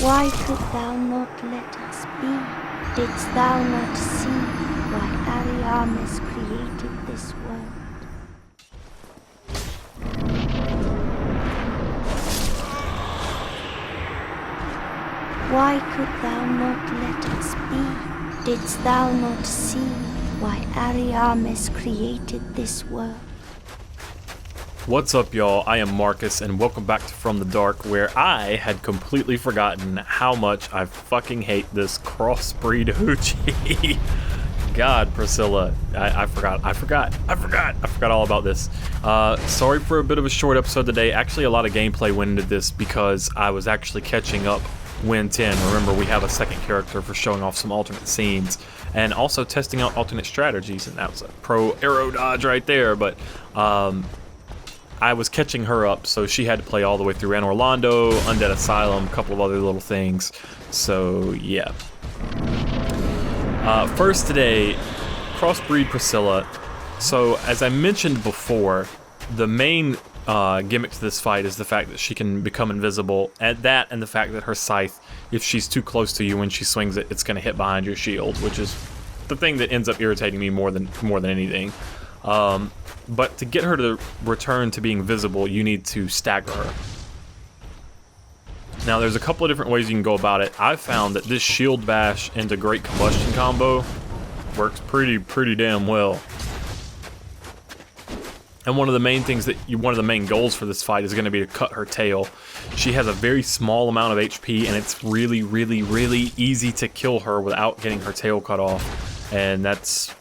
Why could thou not let us be? Didst thou not see why Ariamis created this world? Why could thou not let us be? Didst thou not see why Ariamis created this world? What's up, y'all? I am Marcus, and welcome back to From the Dark, where I had completely forgotten how much I fucking hate this crossbreed hoochie. God, Priscilla, I forgot all about this. Sorry for a bit of a short episode today. Actually, a lot of gameplay went into this because I was actually catching up Win 10. Remember, we have a second character for showing off some alternate scenes and also testing out alternate strategies, and that was a pro arrow dodge right there, but I was catching her up, so she had to play all the way through Anne Orlando, Undead Asylum, a couple of other little things. So, yeah. First today, Crossbreed Priscilla. So, as I mentioned before, the main gimmick to this fight is the fact that she can become invisible, and the fact that her scythe, if she's too close to you when she swings it, it's going to hit behind your shield, which is the thing that ends up irritating me more than anything. But to get her to return to being visible, you need to stagger her. Now, there's a couple of different ways you can go about it. I've found that this shield bash into Great Combustion combo works pretty damn well. And one of the main goals for this fight is going to be to cut her tail. She has a very small amount of HP, and it's really easy to kill her without getting her tail cut off. And that's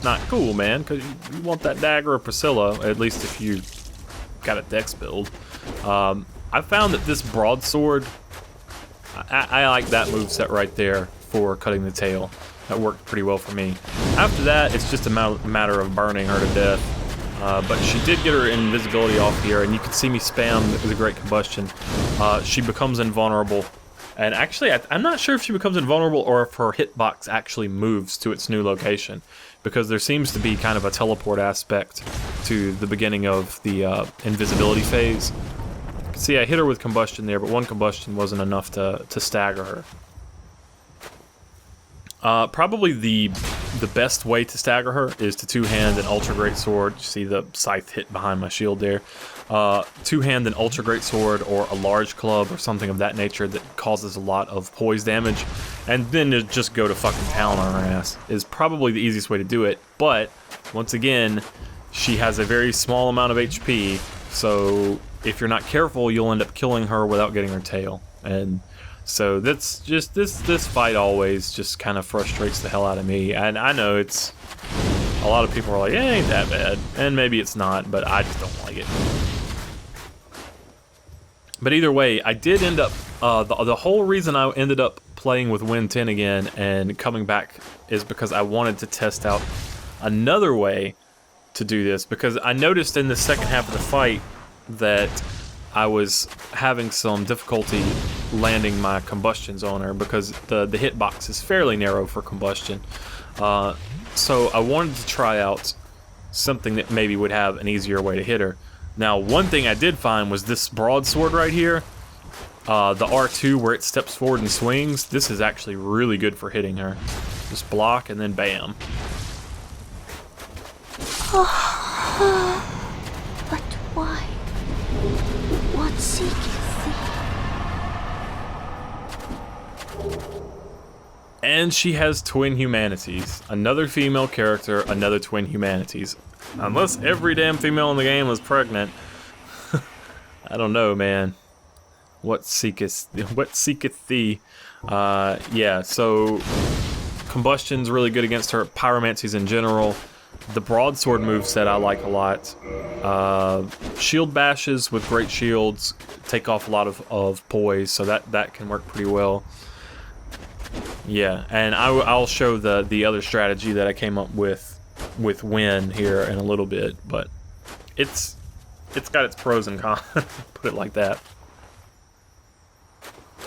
not cool, man, because you want that dagger of Priscilla, at least if you got a dex build. I found that this broadsword, I like that moveset right there for cutting the tail. That worked pretty well for me. After that, it's just a matter of burning her to death. But she did get her invisibility off here, and you can see me spam the Great Combustion. She becomes invulnerable. And actually, I'm not sure if she becomes invulnerable or if her hitbox actually moves to its new location, because there seems to be kind of a teleport aspect to the beginning of the invisibility phase. See, I hit her with combustion there, but one combustion wasn't enough to stagger her. Probably the best way to stagger her is to two-hand an Ultra Great Sword. You see the scythe hit behind my shield there. Two-hand an Ultra Great Sword or a large club or something of that nature that causes a lot of poise damage, and then to just go to fucking town on her ass is probably the easiest way to do it. But once again, she has a very small amount of HP, so if you're not careful, you'll end up killing her without getting her tail. And so that's just this fight always just kind of frustrates the hell out of me. And I know it's a lot of people are like, it ain't that bad, and maybe it's not, but I just don't like it. But either way, I did end up, the whole reason I ended up playing with Win 10 again and coming back is because I wanted to test out another way to do this, because I noticed in the second half of the fight that I was having some difficulty landing my combustions on her because the hitbox is fairly narrow for combustion. So I wanted to try out something that maybe would have an easier way to hit her. Now, one thing I did find was this broadsword right here, the R2 where it steps forward and swings. This is actually really good for hitting her. Just block and then bam. But why? What seeketh thee? And she has twin humanities. Another female character, another twin humanities. Unless every damn female in the game was pregnant. I don't know, man. What seeketh thee? Yeah, so combustion's really good against her. Pyromancies in general. The broadsword moveset I like a lot. Shield bashes with great shields take off a lot of poise, so that can work pretty well. Yeah, and I'll show the other strategy that I came up with Win here in a little bit, but it's got its pros and cons, put it like that.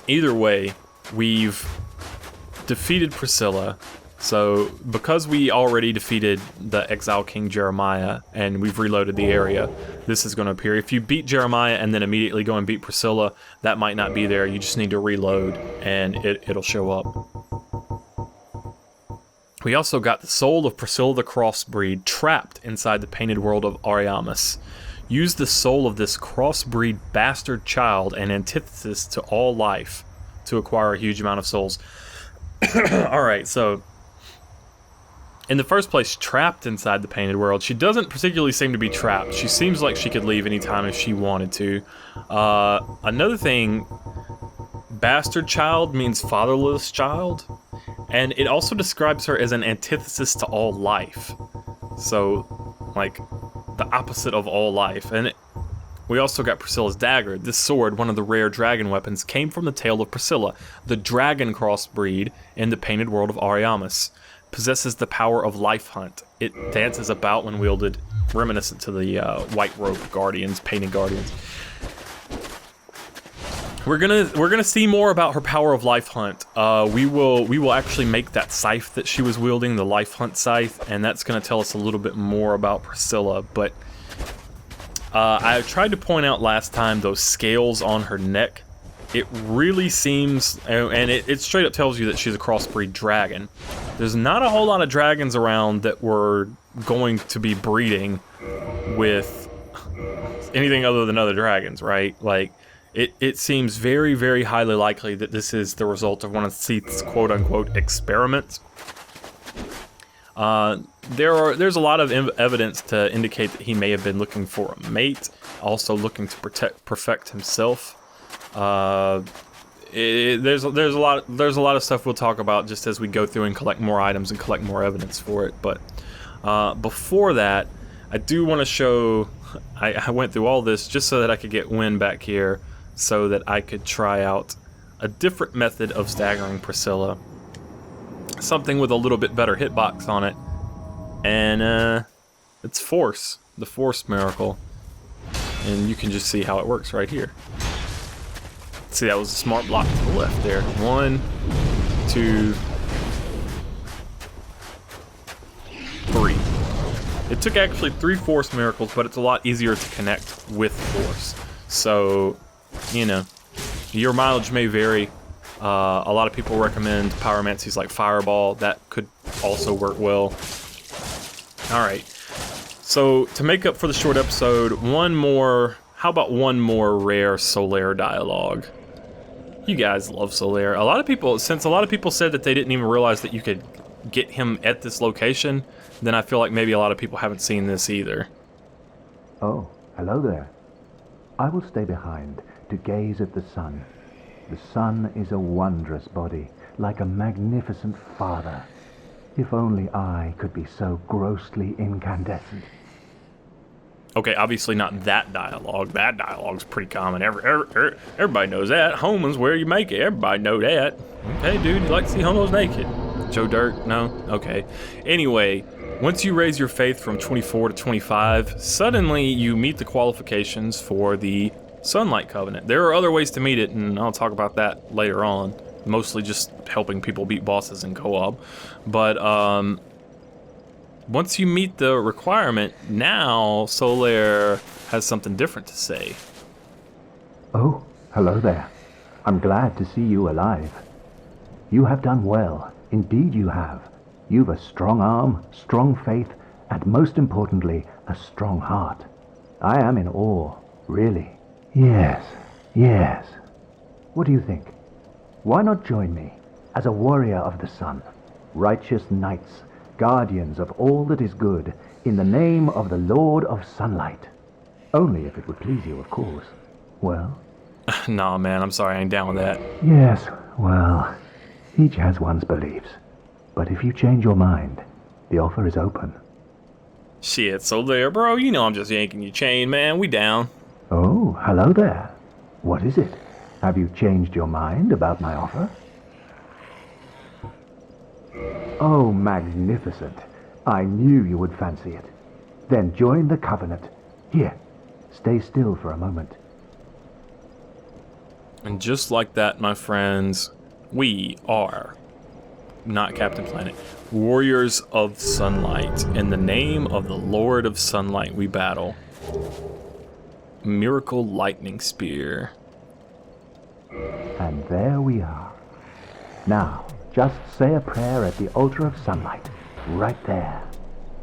Either way, we've defeated Priscilla. So, because we already defeated the Exile King Jeremiah, and we've reloaded the area, this is going to appear. If you beat Jeremiah and then immediately go and beat Priscilla, that might not be there. You just need to reload, and it'll show up. We also got the soul of Priscilla the Crossbreed trapped inside the painted world of Ariamis. Use the soul of this crossbreed bastard child, an antithesis to all life, to acquire a huge amount of souls. Alright, so in the first place, trapped inside the painted world. She doesn't particularly seem to be trapped. She seems like she could leave anytime if she wanted to. Another thing, bastard child means fatherless child. And it also describes her as an antithesis to all life. So, like, the opposite of all life. And we also got Priscilla's dagger. This sword, one of the rare dragon weapons, came from the tail of Priscilla, the dragon crossbreed in the painted world of Ariamis. Possesses the power of life hunt. It dances about when wielded, reminiscent to the white robe guardians, painted guardians. We're gonna see more about her power of life hunt. We will actually make that scythe that she was wielding, the life hunt scythe, and that's gonna tell us a little bit more about Priscilla. But I tried to point out last time those scales on her neck. It really seems, and it straight up tells you that she's a crossbreed dragon. There's not a whole lot of dragons around that were going to be breeding with anything other than other dragons, right? Like, it seems very, very highly likely that this is the result of one of Seath's quote-unquote experiments. There's a lot of evidence to indicate that he may have been looking for a mate, also looking to perfect himself. There's a lot of stuff we'll talk about just as we go through and collect more items and collect more evidence for it. But before that, I do want to show. I went through all this just so that I could get Wynn back here, so that I could try out a different method of staggering Priscilla, something with a little bit better hitbox on it, and it's force, the force miracle, and you can just see how it works right here. See, that was a smart block to the left there. 1, 2, 3. It took actually 3 force miracles, but it's a lot easier to connect with force. So, you know, your mileage may vary. A lot of people recommend pyromancies like Fireball. That could also work well. Alright, so to make up for the short episode, how about one more rare Solaire dialogue? You guys love Solaire. Since a lot of people said that they didn't even realize that you could get him at this location, then I feel like maybe a lot of people haven't seen this either. Oh, hello there. I will stay behind to gaze at the sun. The sun is a wondrous body, like a magnificent father. If only I could be so grossly incandescent. Okay, obviously not that dialogue. That dialogue's pretty common. Everybody knows that. Home is where you make it. Everybody know that. Okay, dude, you like to see homos naked? Joe Dirt? No? Okay. Anyway, once you raise your faith from 24 to 25, suddenly you meet the qualifications for the Sunlight Covenant. There are other ways to meet it, and I'll talk about that later on. Mostly just helping people beat bosses in co-op. But, once you meet the requirement, now Solaire has something different to say. Oh, hello there. I'm glad to see you alive. You have done well. Indeed you have. You've a strong arm, strong faith, and most importantly, a strong heart. I am in awe, really. Yes. What do you think? Why not join me as a warrior of the sun? Righteous knights, guardians of all that is good, in the name of the Lord of Sunlight. Only if it would please you, of course. Well? Nah, man, I'm sorry, I ain't down with that. Yes, well, each has one's beliefs. But if you change your mind, the offer is open. Shit, Solaire, bro, you know I'm just yanking your chain, man. We down. Oh, hello there. What is it? Have you changed your mind about my offer? Oh, magnificent. I knew you would fancy it. Then join the Covenant. Here, stay still for a moment. And just like that, my friends, we are not Captain Planet. Warriors of Sunlight. In the name of the Lord of Sunlight we battle. Miracle Lightning Spear. And there we are. Now, just say a prayer at the altar of sunlight, right there.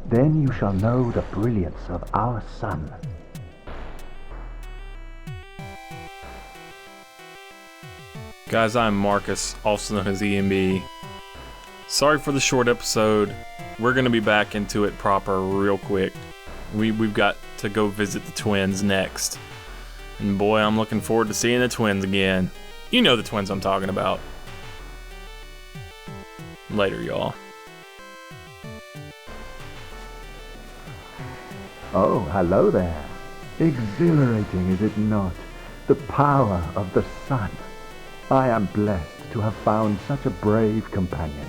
Then you shall know the brilliance of our sun. Guys, I'm Marcus, also known as EMB. Sorry for the short episode. We're gonna be back into it proper real quick. We've got to go visit the twins next. And boy, I'm looking forward to seeing the twins again. You know the twins I'm talking about. Later, y'all. Oh, hello there. Exhilarating, is it not? The power of the sun. I am blessed to have found such a brave companion.